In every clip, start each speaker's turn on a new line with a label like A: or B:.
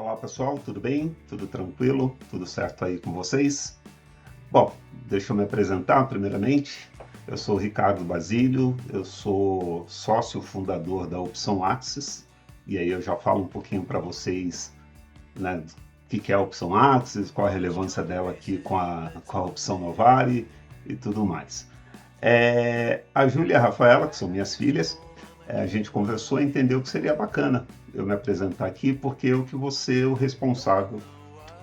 A: Olá pessoal, tudo bem? Tudo tranquilo? Tudo certo aí com vocês? Bom, deixa eu me apresentar primeiramente. Eu sou o Ricardo Basílio, eu sou sócio fundador da Opção Axis, e aí eu já falo um pouquinho para vocês, né, o que é a Opção Axis, qual a relevância dela aqui com a Opção Novari e tudo mais. A Júlia e a Rafaela, que são minhas filhas, a gente conversou e entendeu que seria bacana eu me apresentar aqui, porque eu que vou ser o responsável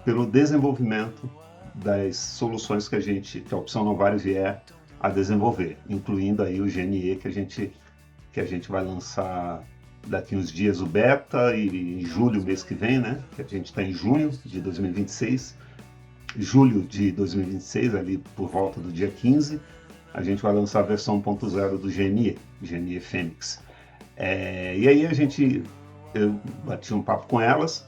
A: pelo desenvolvimento das soluções que a Opção Novari vier a desenvolver, incluindo aí o GNE que a gente vai lançar daqui uns dias o beta e em julho, mês que vem, né? Que a gente está em junho de 2026, julho de 2026, ali por volta do dia 15, a gente vai lançar a versão 1.0 do GNE Fênix. E aí eu bati um papo com elas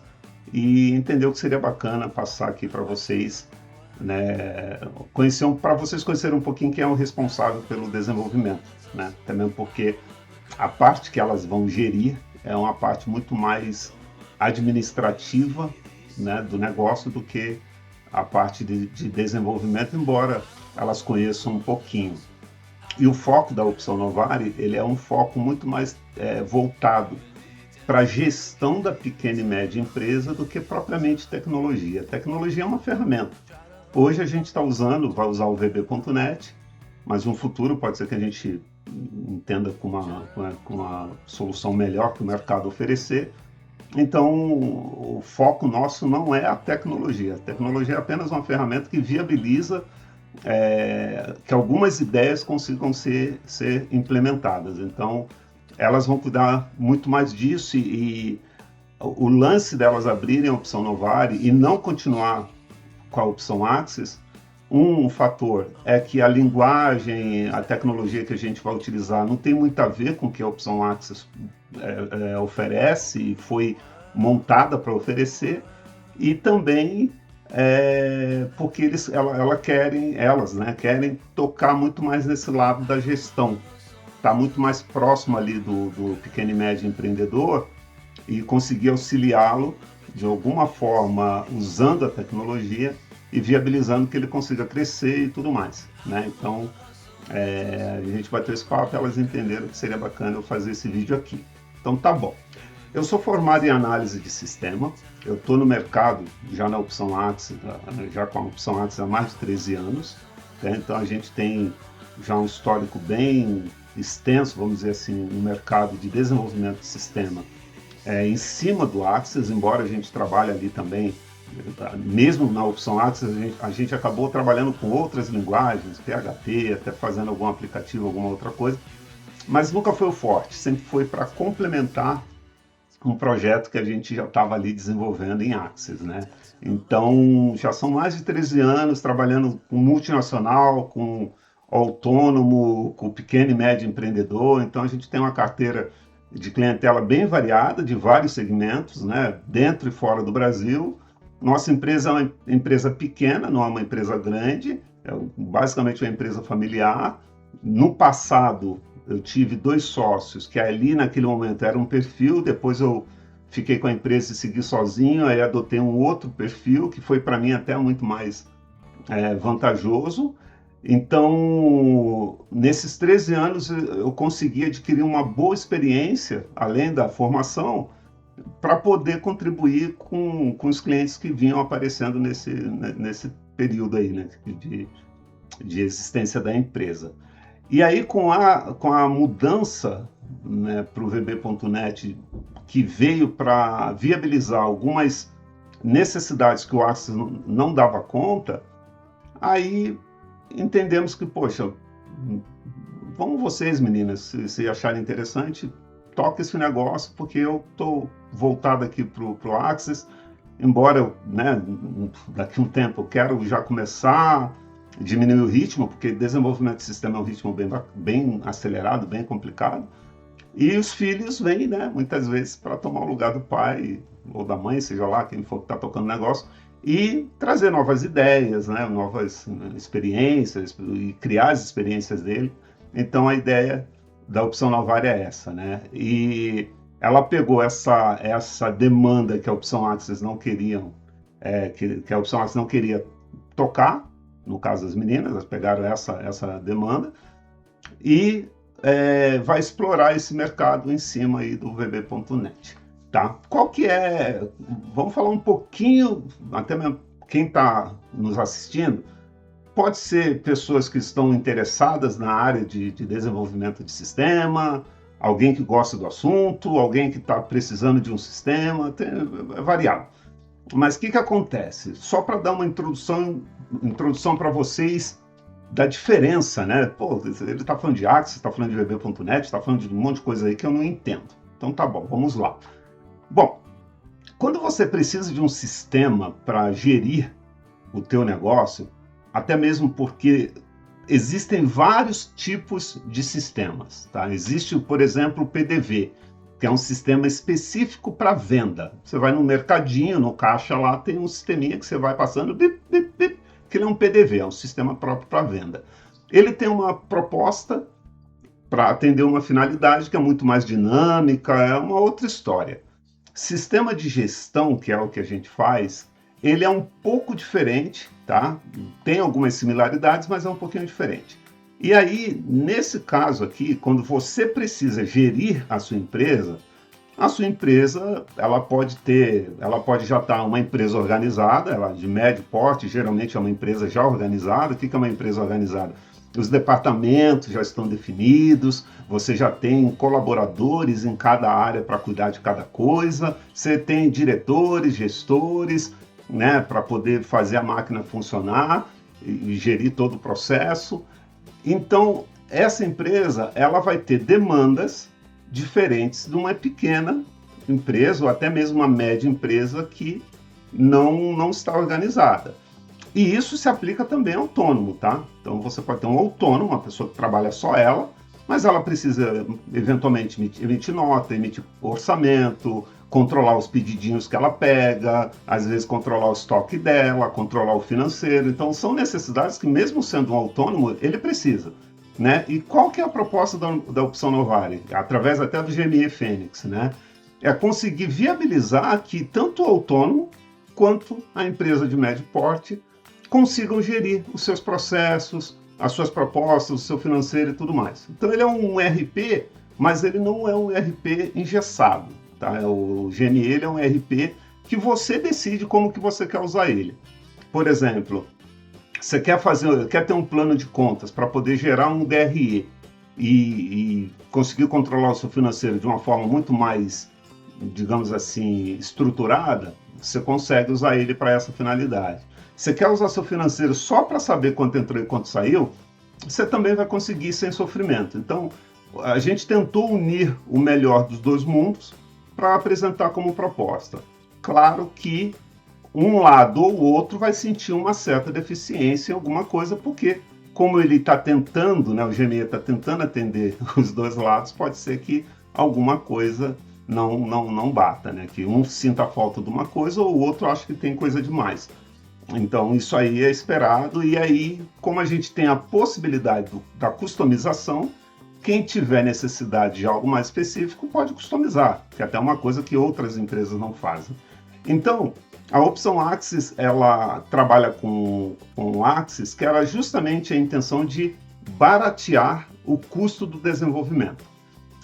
A: e entendeu que seria bacana passar aqui para vocês, né, para vocês conhecerem um pouquinho quem é o responsável pelo desenvolvimento, né? Também porque a parte que elas vão gerir é uma parte muito mais administrativa, né, do negócio do que a parte de desenvolvimento, embora elas conheçam um pouquinho. E o foco da Opção Novari, ele é um foco muito mais voltado para a gestão da pequena e média empresa do que propriamente tecnologia. Tecnologia é uma ferramenta. Hoje a gente vai usar o VB.net, mas no futuro pode ser que a gente entenda com uma solução melhor que o mercado oferecer. Então, o foco nosso não é a tecnologia. A tecnologia é apenas uma ferramenta que viabiliza que algumas ideias consigam ser implementadas. Então, elas vão cuidar muito mais disso e o lance delas abrirem a opção Novari e não continuar com a opção Axis, um fator é que a linguagem, a tecnologia que a gente vai utilizar não tem muito a ver com o que a opção Axis oferece e foi montada para oferecer, e também porque elas, né, querem tocar muito mais nesse lado da gestão, está muito mais próximo ali do pequeno e médio empreendedor e conseguir auxiliá-lo de alguma forma usando a tecnologia e viabilizando que ele consiga crescer e tudo mais, né? Então, a gente bateu esse papo, elas entenderam que seria bacana eu fazer esse vídeo aqui. Então tá bom. Eu sou formado em análise de sistema, eu estou no mercado já na opção Axis, já com a opção Axis há mais de 13 anos, né? Então a gente tem já um histórico bem extenso, vamos dizer assim, no mercado de desenvolvimento de sistema em cima do Axis, embora a gente trabalhe ali também, mesmo na opção Axis, a gente acabou trabalhando com outras linguagens, PHP, até fazendo algum aplicativo, alguma outra coisa, mas nunca foi o forte, sempre foi para complementar um projeto que a gente já estava ali desenvolvendo em Axis, né? Então, já são mais de 13 anos trabalhando com multinacional, com autônomo, com pequeno e médio empreendedor. Então, a gente tem uma carteira de clientela bem variada, de vários segmentos, né? Dentro e fora do Brasil. Nossa empresa é uma empresa pequena, não é uma empresa grande, é basicamente uma empresa familiar. No passado, eu tive 2 sócios, que ali naquele momento era um perfil, depois eu fiquei com a empresa e segui sozinho, aí adotei um outro perfil, que foi para mim até muito mais vantajoso. Então, nesses 13 anos, eu consegui adquirir uma boa experiência, além da formação, para poder contribuir com os clientes que vinham aparecendo nesse período aí, né, de existência da empresa. E aí, com a mudança, né, para o VB.net, que veio para viabilizar algumas necessidades que o Axis não dava conta, aí entendemos que, poxa, vamos vocês, meninas, se acharem interessante, toca esse negócio, porque eu estou voltado aqui para o Axis, embora, né, daqui a um tempo eu quero já começar a diminuir o ritmo, porque desenvolvimento de sistema é um ritmo bem acelerado, bem complicado, e os filhos vêm, né, muitas vezes para tomar o lugar do pai ou da mãe, seja lá quem for que está tocando o negócio, e trazer novas ideias, né, novas experiências, e criar as experiências dele. Então a ideia da opção Novari é essa, né? E ela pegou essa demanda que a Opção Axis não queriam, que a Opção Axis não queria tocar, no caso das meninas, elas pegaram essa demanda, e vai explorar esse mercado em cima aí do VB.net. Tá? Qual que é? Vamos falar um pouquinho, até mesmo quem está nos assistindo, pode ser pessoas que estão interessadas na área de desenvolvimento de sistema, alguém que gosta do assunto, alguém que está precisando de um sistema, é variado. Mas o que acontece? Só para dar uma introdução para vocês da diferença, né? Pô, ele está falando de Axis, está falando de VB.net, está falando de um monte de coisa aí que eu não entendo. Então tá bom, vamos lá. Bom, quando você precisa de um sistema para gerir o teu negócio, até mesmo porque existem vários tipos de sistemas, tá? Existe, por exemplo, o PDV, que é um sistema específico para venda. Você vai no mercadinho, no caixa lá, tem um sisteminha que você vai passando, bip, bip, bip, que ele é um PDV, é um sistema próprio para venda. Ele tem uma proposta para atender uma finalidade que é muito mais dinâmica, é uma outra história. Sistema de gestão, que é o que a gente faz, ele é um pouco diferente, tá? Tem algumas similaridades, mas é um pouquinho diferente. E aí, nesse caso aqui, quando você precisa gerir a sua empresa, ela pode já estar uma empresa organizada, ela de médio porte, geralmente é uma empresa já organizada. O que é uma empresa organizada? Os departamentos já estão definidos, você já tem colaboradores em cada área para cuidar de cada coisa, você tem diretores, gestores, né, para poder fazer a máquina funcionar e gerir todo o processo. Então, essa empresa ela vai ter demandas diferentes de uma pequena empresa ou até mesmo uma média empresa que não está organizada. E isso se aplica também ao autônomo, tá? Então você pode ter um autônomo, uma pessoa que trabalha só ela, mas ela precisa eventualmente emitir nota, emitir orçamento, controlar os pedidinhos que ela pega, às vezes controlar o estoque dela, controlar o financeiro. Então são necessidades que mesmo sendo um autônomo, ele precisa. Né? E qual que é a proposta da Opção Novare? Através até do GME Fênix, né? É conseguir viabilizar que tanto o autônomo quanto a empresa de médio porte consigam gerir os seus processos, as suas propostas, o seu financeiro e tudo mais. Então ele é um ERP, mas ele não é um ERP engessado. Tá? O GME ele é um ERP que você decide como que você quer usar ele. Por exemplo, você quer ter um plano de contas para poder gerar um DRE e conseguir controlar o seu financeiro de uma forma muito mais, digamos assim, estruturada, você consegue usar ele para essa finalidade. Você quer usar seu financeiro só para saber quanto entrou e quanto saiu, você também vai conseguir sem sofrimento. Então, a gente tentou unir o melhor dos dois mundos para apresentar como proposta. Claro que um lado ou outro vai sentir uma certa deficiência em alguma coisa, porque como ele está tentando, né, o GME está tentando atender os dois lados, pode ser que alguma coisa não bata, né? Que um sinta a falta de uma coisa ou o outro acha que tem coisa demais. Então isso aí é esperado, e aí como a gente tem a possibilidade da customização, quem tiver necessidade de algo mais específico pode customizar, que é até uma coisa que outras empresas não fazem. Então, a Opção Axis, ela trabalha com o Axis, que era justamente a intenção de baratear o custo do desenvolvimento.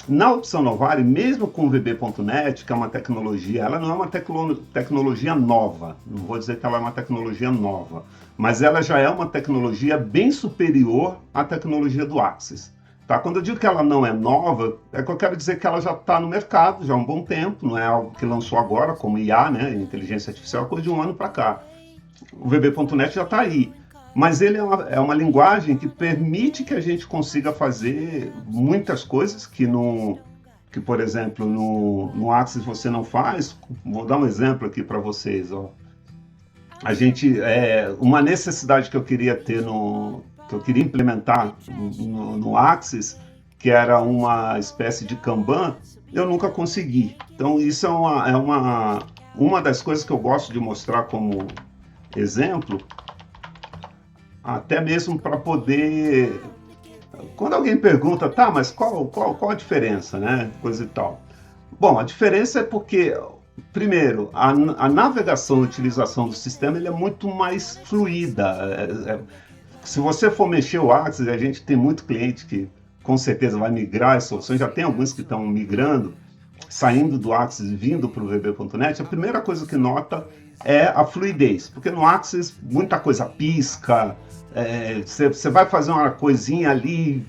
A: Na Opção Novare, mesmo com o VB.net, que é uma tecnologia, ela não é uma tecnologia nova, não vou dizer que ela é uma tecnologia nova, mas ela já é uma tecnologia bem superior à tecnologia do Axis. Tá? Quando eu digo que ela não é nova, é que eu quero dizer que ela já está no mercado já há um bom tempo, não é algo que lançou agora, como IA, né, inteligência artificial, coisa de um ano para cá. O VB.net já está aí. Mas ele é uma linguagem que permite que a gente consiga fazer muitas coisas que por exemplo, no Axis você não faz. Vou dar um exemplo aqui para vocês. Ó. Uma necessidade que eu queria ter que eu queria implementar no Axis, que era uma espécie de Kanban, eu nunca consegui. Então isso uma das coisas que eu gosto de mostrar como exemplo, até mesmo para poder... Quando alguém pergunta, tá, mas qual a diferença, né? Coisa e tal. Bom, a diferença é porque, primeiro, a navegação e utilização do sistema ele é muito mais fluida. Se você for mexer o Axis, a gente tem muito cliente que com certeza vai migrar as soluções, já tem alguns que estão migrando, saindo do Axis e vindo para o VB.net, a primeira coisa que nota é a fluidez, porque no Axis muita coisa pisca, você vai fazer uma coisinha ali,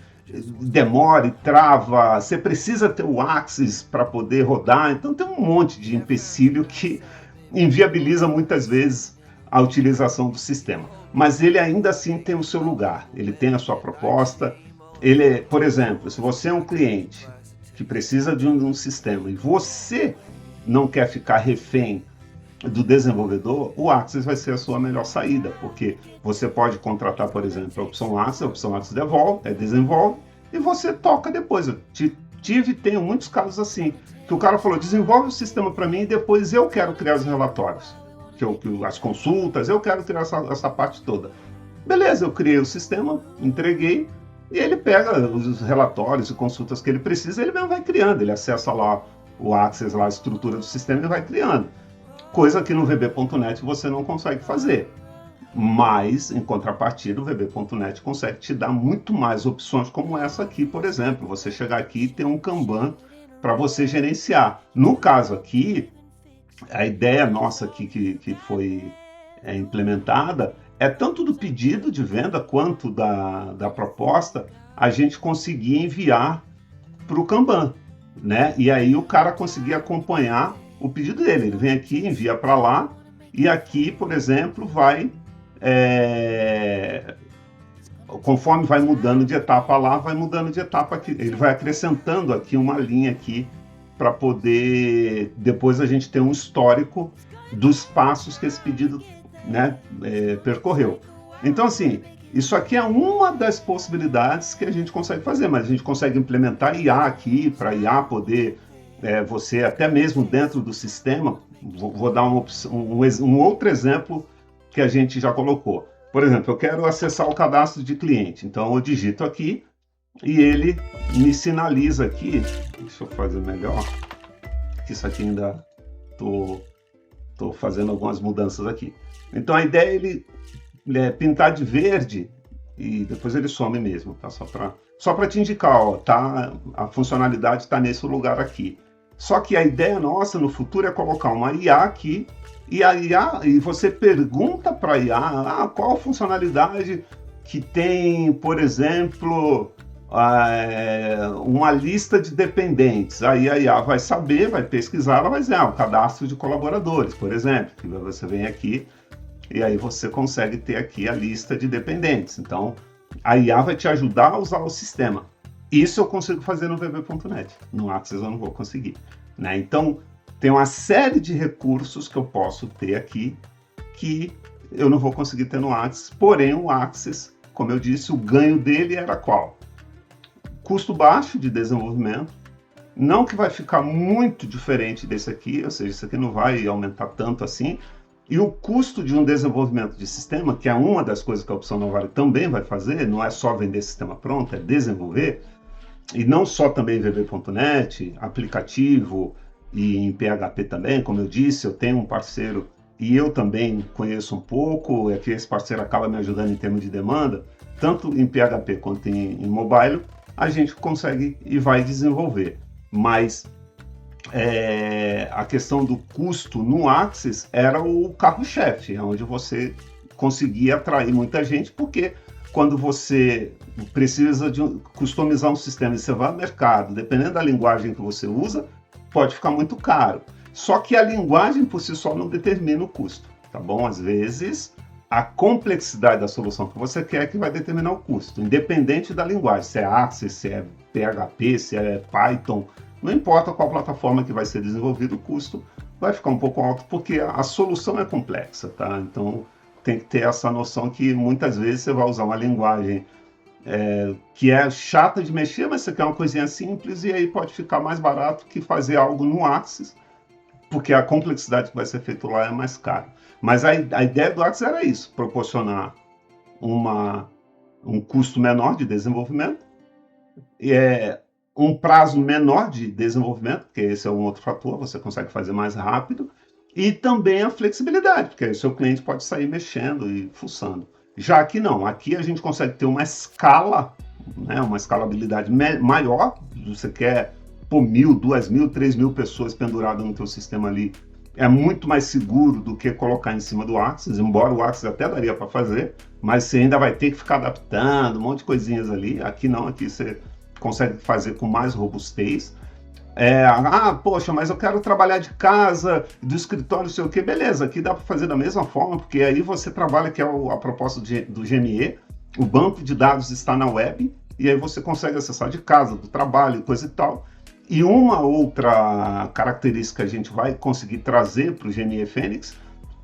A: demora e trava, você precisa ter o Axis para poder rodar, então tem um monte de empecilho que inviabiliza muitas vezes a utilização do sistema. Mas ele ainda assim tem o seu lugar, ele tem a sua proposta. Ele, por exemplo, se você é um cliente que precisa de um sistema e você não quer ficar refém do desenvolvedor, o Axis vai ser a sua melhor saída, porque você pode contratar, por exemplo, a opção Axis desenvolve, e você toca depois. Eu tenho muitos casos assim, que o cara falou, desenvolve o sistema para mim e depois eu quero criar os relatórios, as consultas, eu quero criar essa parte toda. Beleza, eu criei o sistema, entreguei, e ele pega os relatórios e consultas que ele precisa, ele mesmo vai criando, ele acessa lá o Access, lá a estrutura do sistema e vai criando. Coisa que no VB.net você não consegue fazer. Mas, em contrapartida, o VB.net consegue te dar muito mais opções como essa aqui, por exemplo. Você chegar aqui e ter um Kanban para você gerenciar. No caso aqui, a ideia nossa aqui que foi implementada é tanto do pedido de venda quanto da proposta a gente conseguir enviar para o Kanban, né? E aí o cara conseguir acompanhar o pedido dele. Ele vem aqui, envia para lá, e aqui, por exemplo, vai conforme vai mudando de etapa lá, vai mudando de etapa aqui. Ele vai acrescentando aqui uma linha aqui para poder depois a gente ter um histórico dos passos que esse pedido, né, percorreu. Então, assim, isso aqui é uma das possibilidades que a gente consegue fazer, mas a gente consegue implementar IA aqui, para IA poder, você até mesmo dentro do sistema, vou dar um outro exemplo que a gente já colocou. Por exemplo, eu quero acessar o cadastro de cliente, então eu digito aqui e ele me sinaliza aqui, deixa eu fazer melhor, que isso aqui ainda estou fazendo algumas mudanças aqui. Então a ideia é ele pintar de verde e depois ele some mesmo, tá? Só para te indicar, ó, tá? A funcionalidade está nesse lugar aqui. Só que a ideia nossa no futuro é colocar uma IA aqui e você pergunta para a IA qual a funcionalidade que tem, por exemplo, uma lista de dependentes. Aí a IA vai saber, vai pesquisar, ela vai dizer, o cadastro de colaboradores, por exemplo, que você vem aqui e aí você consegue ter aqui a lista de dependentes. Então, a IA vai te ajudar a usar o sistema. Isso eu consigo fazer no VB.net. No Access eu não vou conseguir, né? Então, tem uma série de recursos que eu posso ter aqui que eu não vou conseguir ter no Access. Porém, o Access, como eu disse, o ganho dele era qual? Custo baixo de desenvolvimento, não que vai ficar muito diferente desse aqui, ou seja, isso aqui não vai aumentar tanto assim, e o custo de um desenvolvimento de sistema, que é uma das coisas que a Opção Novare também vai fazer, não é só vender sistema pronto, é desenvolver, e não só também VB.net, aplicativo e em PHP também, como eu disse, eu tenho um parceiro e eu também conheço um pouco, é que esse parceiro acaba me ajudando em termos de demanda, tanto em PHP quanto em mobile, a gente consegue e vai desenvolver. Mas a questão do custo no Axis era o carro-chefe, onde você conseguia atrair muita gente, porque quando você precisa customizar um sistema e você vai ao mercado, dependendo da linguagem que você usa, pode ficar muito caro. Só que a linguagem por si só não determina o custo, tá bom? Às vezes, a complexidade da solução que você quer é que vai determinar o custo, independente da linguagem, se é Axis, se é PHP, se é Python, não importa qual plataforma que vai ser desenvolvido, o custo vai ficar um pouco alto, porque a solução é complexa, tá? Então, tem que ter essa noção que muitas vezes você vai usar uma linguagem que é chata de mexer, mas você quer uma coisinha simples, e aí pode ficar mais barato que fazer algo no Axis, porque a complexidade que vai ser feito lá é mais cara. Mas a ideia do Axis era isso, proporcionar um custo menor de desenvolvimento, um prazo menor de desenvolvimento, porque esse é um outro fator, você consegue fazer mais rápido, e também a flexibilidade, porque aí o seu cliente pode sair mexendo e fuçando. Já aqui não, aqui a gente consegue ter uma escala, né, uma escalabilidade maior. Você quer por 1.000, 2.000, 3.000 pessoas penduradas no teu sistema ali, é muito mais seguro do que colocar em cima do Axis, embora o Axis até daria para fazer, mas você ainda vai ter que ficar adaptando, um monte de coisinhas ali. Aqui não, aqui você consegue fazer com mais robustez. Poxa, mas eu quero trabalhar de casa, do escritório, não sei o que, beleza, aqui dá para fazer da mesma forma, porque aí você trabalha, que é a proposta do GME, o banco de dados está na web, e aí você consegue acessar de casa, do trabalho, coisa e tal. E uma outra característica que a gente vai conseguir trazer para o GME Fênix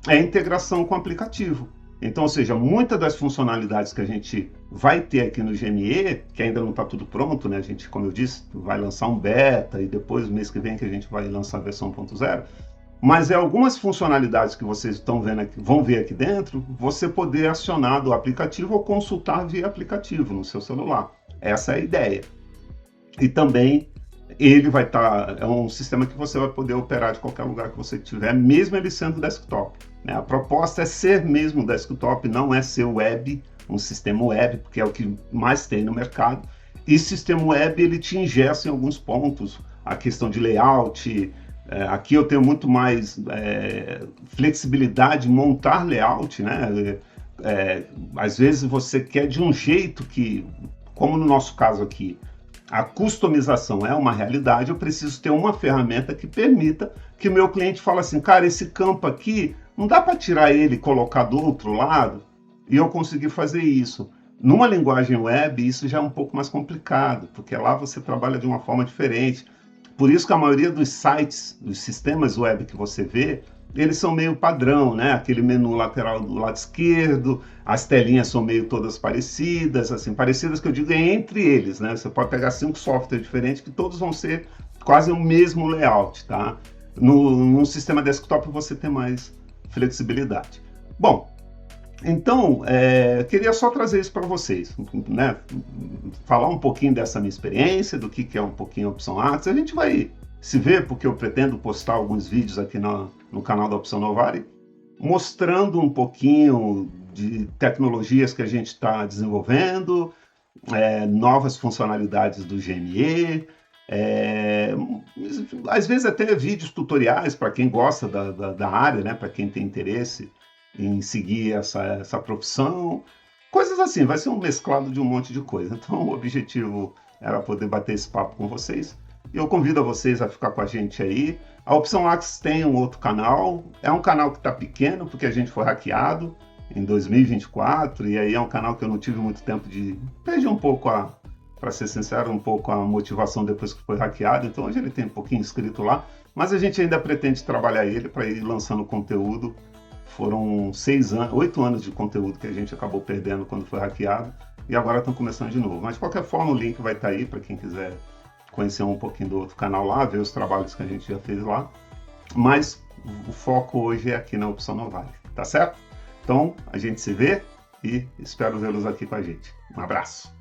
A: é a integração com o aplicativo. Então, ou seja, muitas das funcionalidades que a gente vai ter aqui no GME, que ainda não está tudo pronto, né? A gente, como eu disse, vai lançar um beta e depois, no mês que vem, que a gente vai lançar a versão 1.0. Mas algumas funcionalidades que vocês estão vendo aqui, vão ver aqui dentro, você poder acionar do aplicativo ou consultar via aplicativo no seu celular. Essa é a ideia. E também ele vai estar, é um sistema que você vai poder operar de qualquer lugar que você tiver, mesmo ele sendo desktop. Né? A proposta é ser mesmo desktop, não é ser web, um sistema web, porque é o que mais tem no mercado. E sistema web, ele te ingessa em alguns pontos, a questão de layout. Aqui eu tenho muito mais flexibilidade em montar layout, né? Às vezes você quer de um jeito que, como no nosso caso aqui, a customização é uma realidade, eu preciso ter uma ferramenta que permita que o meu cliente fale assim, cara, esse campo aqui, não dá para tirar ele e colocar do outro lado e eu conseguir fazer isso. Numa linguagem web, isso já é um pouco mais complicado, porque lá você trabalha de uma forma diferente. Por isso que a maioria dos sites, dos sistemas web que você vê, eles são meio padrão, né? Aquele menu lateral do lado esquerdo, as telinhas são meio todas parecidas, assim, parecidas que eu digo entre eles, né? Você pode pegar 5 softwares diferentes que todos vão ser quase o mesmo layout, tá? No sistema desktop você tem mais flexibilidade. Bom, então, queria só trazer isso para vocês, né? Falar um pouquinho dessa minha experiência, do que é um pouquinho a Opção Axis. A gente vai se ver, porque eu pretendo postar alguns vídeos aqui no canal da Opção Novari, mostrando um pouquinho de tecnologias que a gente está desenvolvendo, novas funcionalidades do GME, às vezes até vídeos tutoriais para quem gosta da área, né? Para quem tem interesse em seguir essa profissão, coisas assim, vai ser um mesclado de um monte de coisa. Então o objetivo era poder bater esse papo com vocês, e eu convido a vocês a ficar com a gente aí. A Opção Axis tem um outro canal, é um canal que está pequeno, porque a gente foi hackeado em 2024, e aí é um canal que eu não tive muito tempo de... Perdi um pouco, para ser sincero, um pouco a motivação depois que foi hackeado, então hoje ele tem um pouquinho inscrito lá, mas a gente ainda pretende trabalhar ele para ir lançando conteúdo. Foram 8 anos de conteúdo que a gente acabou perdendo quando foi hackeado, e agora estão começando de novo. Mas de qualquer forma o link vai estar aí para quem quiser conhecer um pouquinho do outro canal lá, ver os trabalhos que a gente já fez lá. Mas o foco hoje é aqui na Opção Novari, tá certo? Então a gente se vê e espero vê-los aqui com a gente. Um abraço!